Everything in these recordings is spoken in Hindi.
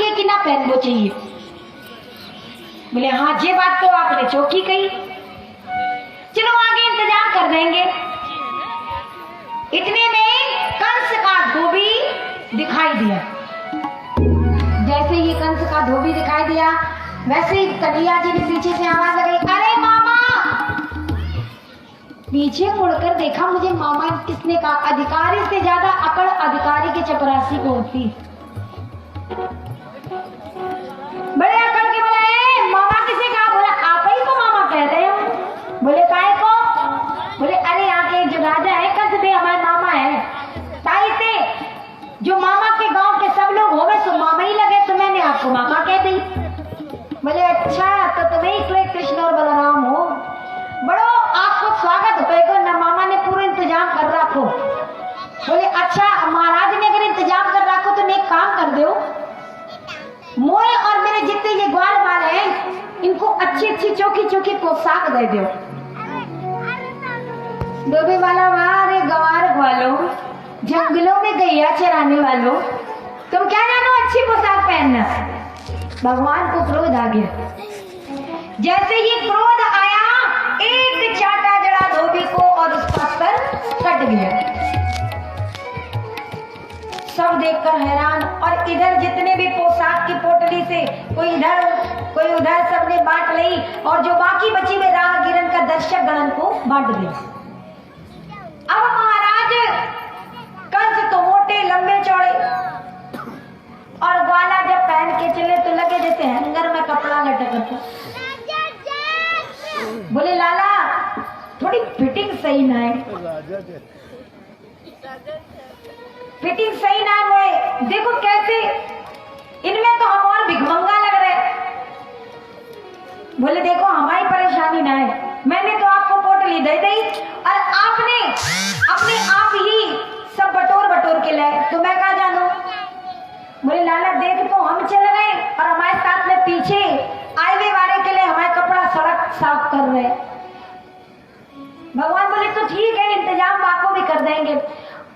चाहिए कि ना पहनना चाहिए? बोले हाँ, ये बात तो आपने चौकी कही, चलो आगे इंतजाम कर देंगे। इतने में कंस का धोबी दिखाई दिया। जैसे ही कंस का धोबी दिखाई दिया, वैसे ही कन्हैया जी ने पीछे से आवाज लगाई, अरे मामा। पीछे मुड़कर देखा, मुझे मामा किसने कहा? अधिकारी से ज्यादा अकड़ अधिकारी के चपरासी को होती। बड़े अकड़ के बोले, मामा किसे कहा? बोला आप ही को मामा कह रहे हो। बोले काय को? बोले अरे यहाँ के जो राजा है कंस दे हमारे मामा है, ताई से जो मामा के गांव के सब लोग होवे सो मामा ही लगे, तो मैंने आपको मामा कह दी। बोले अच्छा, तो तुम्हें ही कृष्ण और बलराम हो, बड़ो आपको स्वागत होगा ना, मामा ने पूरा इंतजाम कर रखो। बोले अच्छा, महाराज ने अगर इंतजाम कर रखो तो एक काम कर दो, मोए और मेरे जितने ये ग्वाल बाल हैं इनको अच्छी अच्छी चौकी चौकी पोशाक दे दो। डोबे वाला वारे गवार वालों, जंगलों में गैया चराने वालों, तुम क्या जानो अच्छी पोशाक पहनना। भगवान को क्रोध आ गया। जैसे ही क्रोध आया, एक चाटा जड़ा धोबी को और उसका सर कट गया। सब देखकर हैरान, और इधर जितने भी पोशाक की पोटली से कोई इधर कोई उधर, सबने बांट ली, और जो बाकी बची में राहगीरन का दर्शक गणन को बांट दिया। अब महाराज कंस तो मोटे लंबे चौड़े, और ग्वाला जब पहन के चले तो लगे जैसे हैंगर में कपड़ा लटकता। बोले लाला थोड़ी फिटिंग सही ना है, फिटिंग सही ना है, देखो कैसे इनमें तो हम और भिखमंगा लग रहे। बोले देखो हमारी परेशानी ना है, मैंने तो आपको पोटली दे दी और आपने अपने आप ही सब बटोर बटोर के लाए, तो मैं कहा जानू। बोले लाला देख तो हम चल रहे और हमारे साथ में पीछे आईवे वाले के लिए हमारे कपड़ा सड़क साफ कर रहे। भगवान बोले तो ठीक है, इंतजाम आपको भी कर देंगे।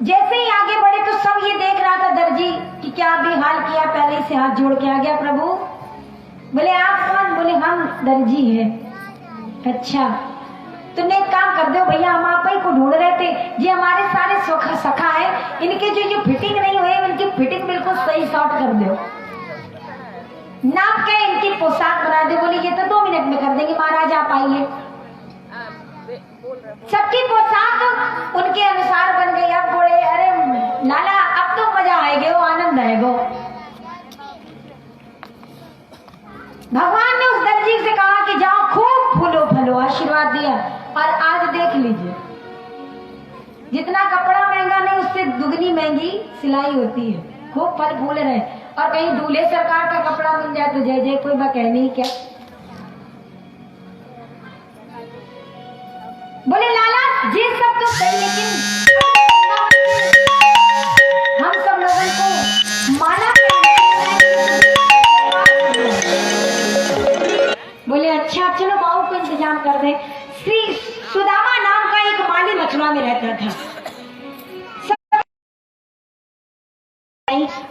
जैसे ही आगे बढ़े तो सब ये देख रहा था दर्जी कि क्या भी हाल किया, पहले से हाथ जोड़ के आ गया प्रभु। बोले आप कौन? बोले हम दर्जी हैं। अच्छा तुमने एक काम कर दो भैया, हम आप ही को ढूंढ रहे थे, ये हमारे सारे सखा है, इनके जो ये फिटिंग नहीं हुई इनकी फिटिंग बिल्कुल सही शॉर्ट कर दो, नाप के इनकी पोशाक बना दो। बोले ये तो 2 मिनट में कर देंगे महाराज, आप आइए। सबकी पोशाक उनके अनुसार बन गई। अब बोले अरे लाला अब तो मजा आएगा, वो आनंद आएगा। भगवान ने उस दर्जी से कहा कि जाओ खूब फूलो फलो, आशीर्वाद दिया। और आज देख लीजिए, जितना कपड़ा महंगा नहीं उससे दुगनी महंगी सिलाई होती है, खूब फल फूल रहे। और कहीं दूल्हे सरकार का कपड़ा मिल जाए तो जय जय, कोई बात कहनी क्या। बोले लाला ये सब तो सही, लेकिन हम सब लोगों को माना। बोले अच्छा चलो माओ को इंतजाम कर दे। श्री सुदामा नाम का एक माली मथुरा में रहता था,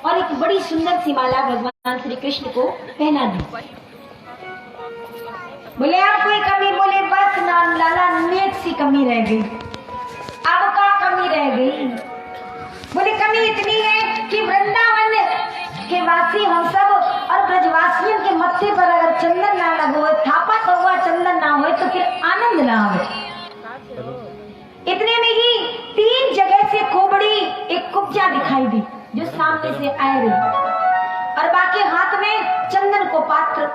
और एक बड़ी सुंदर सी माला भगवान श्री कृष्ण को पहना दी। बोले अब कोई कमी? बोले बस नाम लाला नेक सी कमी रह गई। अब का कमी रह गई? बोले कमी इतनी है कि वृंदावन के वासी हम सब और ब्रजवासियों के मत्थे पर अगर चंदन ना लगो, थापा तो हुआ चंदन ना हो तो फिर आनंद ना हो। इतने में ही 3 जगह से खोबड़ी एक कुब्जा दिखाई दी जो सामने से आ रही, और बाकी हाथ में चंदन को पात्र।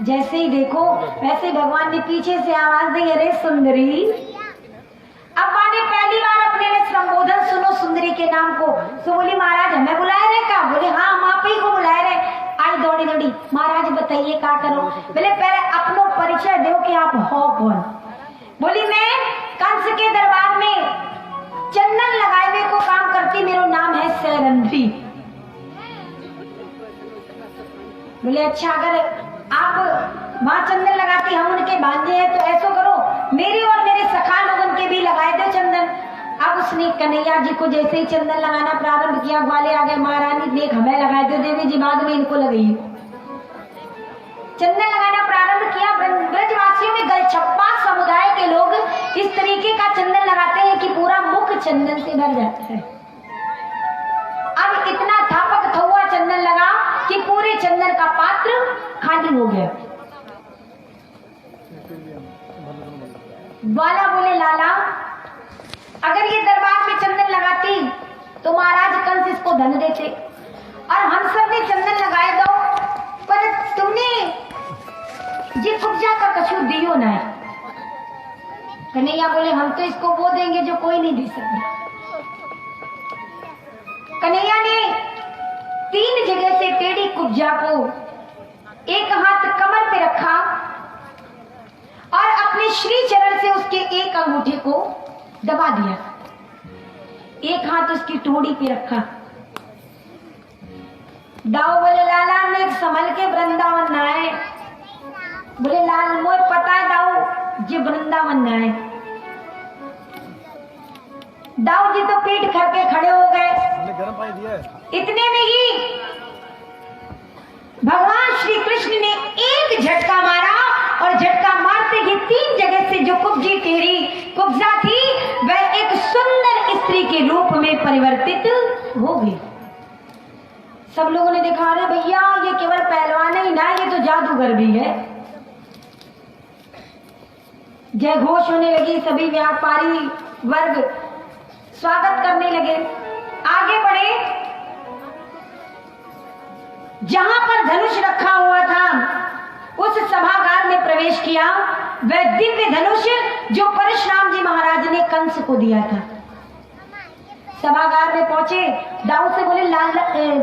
जैसे ही देखो वैसे भगवान ने पीछे से आवाज दी, अरे सुंदरी। अब माने पहली बार अपने लिए संबोधन सुनो सुंदरी के नाम को। तो बोली महाराज हमें बुलाए रहे का? बोले हाँ हम आप ही को बुलाए रहे। आई दौड़ी दौड़ी, महाराज बताइए क्या करो। बोले पहले अपनो परिचय दो कि आप हो कौन। बोली मैं कंस के दरबार में चंदन लगाए हुए को काम करती, मेरा नाम है सैरंध्री। बोले अच्छा अगर आप वहां चंदन लगाती हम उनके भांजे हैं तो ऐसा करो मेरे और मेरे सखा लोगन के भी लगाए दो चंदन। अब उसने कन्हैया जी को जैसे ही चंदन लगाना प्रारंभ किया, ग्वाले आ गए, महारानी देख हमें लगा दिमाग में इनको लगी। चंदन लगाना प्रारंभ किया। ब्रजवासियों में गलछप्पा समुदाय के लोग इस तरीके का चंदन लगाते हैं कि पूरा मुख चंदन से भर जाता है। अब इतना थापक थौआ चंदन लगा कि पूरे चंदन का पात्र खाली हो गया। ग्वाला बोले, लाला अगर ये दरबार में चंदन लगाती तो महाराज कंस इसको धन देते, और हम सब ने चंदन लगाए दो, पर तुमने ये कुब्जा का कछु दियो ना है। कन्हैया बोले, हम तो इसको वो देंगे जो कोई नहीं दे सकता। कन्हैया ने 3 जगह से टेढ़ी कुब्जा को एक हाथ कमर पे रखा और अपने श्री चरण से उसके एक अंगूठे को दबा दिया। एक हाथ उसकी टोड़ी पे रखा। दाऊ बोले, लाला ने संभल के वृंदावन ना है। बोले, लाल मोए पता है दाऊ जी वृंदावन ना है। दाऊ जी तो पीठ करके खड़े हो गए। गर्म पानी दिया है। इतने में ही भगवान श्री कृष्ण ने एक झटका मारा, और झटका मारते ही 3 जगह से जो कुब्जी टेढ़ी कुब्जा थी वह एक सुंदर स्त्री के रूप में परिवर्तित हो गई। सब लोगों ने देखा, अरे भैया ये केवल पहलवान ही ना, ये तो जादूगर भी है। जय घोष होने लगी। सभी व्यापारी वर्ग स्वागत करने लगे। आगे बढ़े। जहां पर धनुष रखा हुआ था उस सभागार में प्रवेश किया। वह दिव्य धनुष जो परशुराम जी महाराज ने कंस को दिया था। सभागार में पहुंचे। दाऊ से बोले,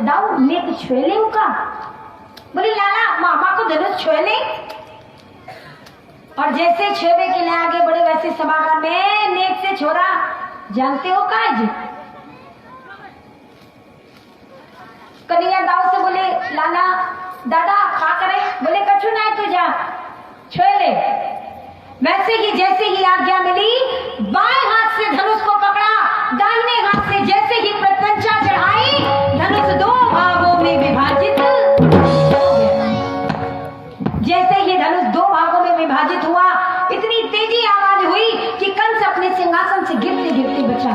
दाऊ नेक छुएले का। बोले, लाला मामा को धनुष छुएले। और जैसे छुएबे के लिए आगे बढ़े वैसे सभागार में नेक से छोरा, जानते हो का जी? कन्हैया दाऊ से बोले, लाला दादा खा करे। बोले, कछु ना है, तू जा छुएले। वैसे ही जैसे ही आज्ञा मिली, बाएं हाथ से धनुष को पकड़ा, दाहिने हाथ से जैसे ही प्रत्यंचा चढ़ाई, धनुष 2 भागों में विभाजित हो गया। जैसे ही धनुष 2 भागों में विभाजित हुआ, इतनी तेजी आवाज हुई कि कंस अपने सिंहासन से गिरते गिरते बचा।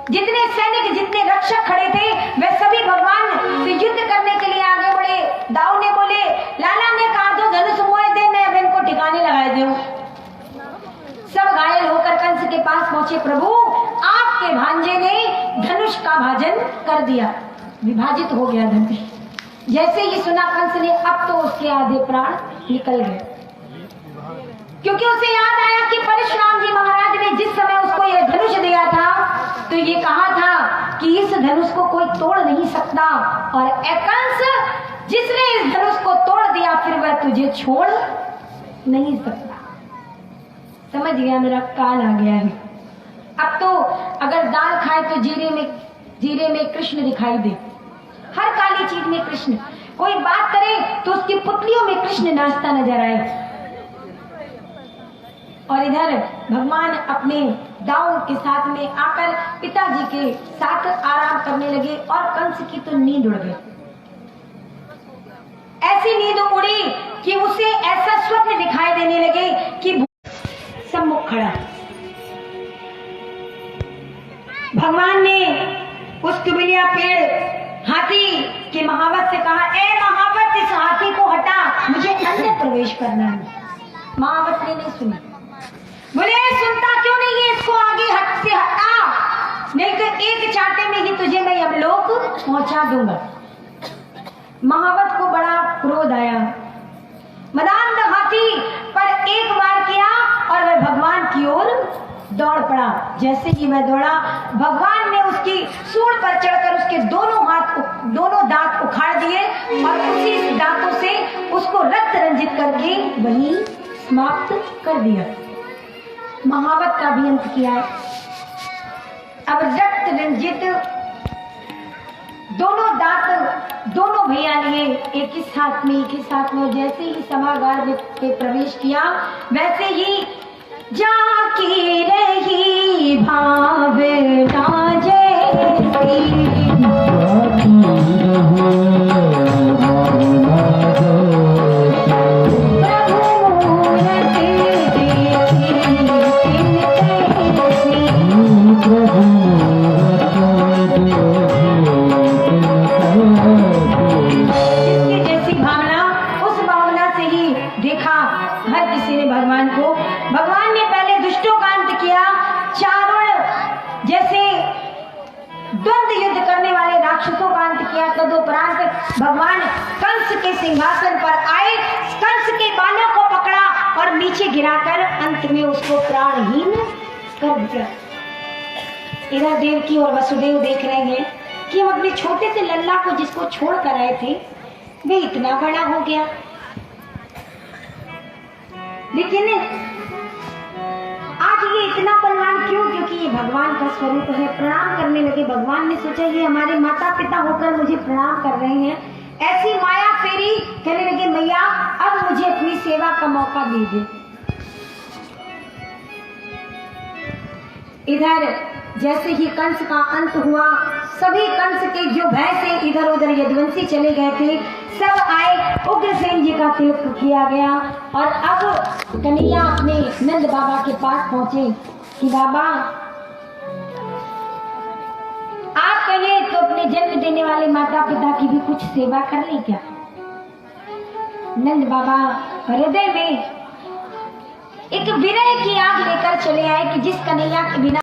जितने सैनिक, जितने रक्षक खड़े थे, वे सभी भगवान से युद्ध करने के लिए आगे बढ़े। दाऊ ने बोले, लाला ने कहा तो धनुष मोए दे, मैं अब इनको ठिकाने लगाए दूं। सब घायल होकर कंस के पास पहुंचे। प्रभु, आपके भांजे ने धनुष का भाजन कर दिया, विभाजित हो गया धनुष। जैसे ही सुना कंस ने, अब तो उसके आधे प्राण निकल गए, क्योंकि उसे याद आया कि परशुराम जी महाराज ने जिस समय उसको यह धनुष दिया था तो ये कहा था कि इस धनुष को कोई तोड़ नहीं सकता, और कंस जिसने इस धनुष को तोड़ दिया फिर वह तुझे छोड़ नहीं सकता। समझ गया, मेरा काल आ गया है। अब तो अगर दाल खाए तो जीरे में कृष्ण दिखाई दे। हर काली चीज में कृष्ण। कोई बात करे तो उसकी पुतलियों में कृष्ण नाचता नजर आए। और इधर भगवान अपने दाऊ के साथ में आकर पिताजी के साथ आराम करने लगे, और कंस की तो नींद उड़ गई। ऐसी नींद उड़ी कि उसे ऐसा स्वप्न दिखाई देने लगे कि सम्मुख खड़ा। भगवान ने उस कुबलिया पेड़ हाथी के महावत से कहा, ए महावत, इस हाथी को हटा, मुझे अंदर प्रवेश करना है। महावत ने नहीं सुनी। बोले, सुनता क्यों नहीं है, इसको आगे हट से हटा, नहीं तो एक चाटे में ही तुझे मैं यमलोक पहुंचा दूंगा। महावत को बड़ा क्रोध आया। मदान हाथी पर एक बार किया और वह भगवान की ओर दौड़ पड़ा। जैसे ही वह दौड़ा, भगवान ने उसकी सूंड पर चढ़कर उसके दोनों दांत उखाड़ दिए, और उसी दांतों से उसको रक्त रंजित करके वहीं समाप्त कर दिया। महावत का भी अंत किया। अब रक्त रंजित दोनों दांत दोनों भैया लिए एक ही साथ में जैसे ही सभागार में प्रवेश किया, वैसे ही जाकी रही भावना जैसी भगवान कंस के सिंहासन पर आए, कंस के बालों को पकड़ा और नीचे गिराकर अंत में उसको प्राणहीन कर दिया। इधर देवकी और वसुदेव देख रहे हैं कि हम अपने छोटे से लल्ला को जिसको छोड़ कर आए थे वे इतना बड़ा हो गया। लेकिन आज ये इतना बलवान क्यों? क्योंकि ये भगवान का स्वरूप है। प्रणाम करने लगे। भगवान ने सोचा ये हमारे माता पिता होकर मुझे प्रणाम कर रहे हैं, ऐसी माया फेरी कहने लगे मैया अब मुझे अपनी सेवा का मौका दीजिए। इधर जैसे ही कंस का अंत हुआ, सभी कंस के जो भय से इधर उधर यदुवंशी चले गए थे सब आए, उग्रसेन जी का तिलक किया गया। और अब कन्हैया अपने नंद बाबा के पास पहुंचे कि बाबा आप कहिए तो अपने जन्म देने वाले माता पिता की भी कुछ सेवा कर ली क्या? नंद बाबा हृदय में एक विरह की आग लेकर चले आए कि जिस कन्हैया के बिना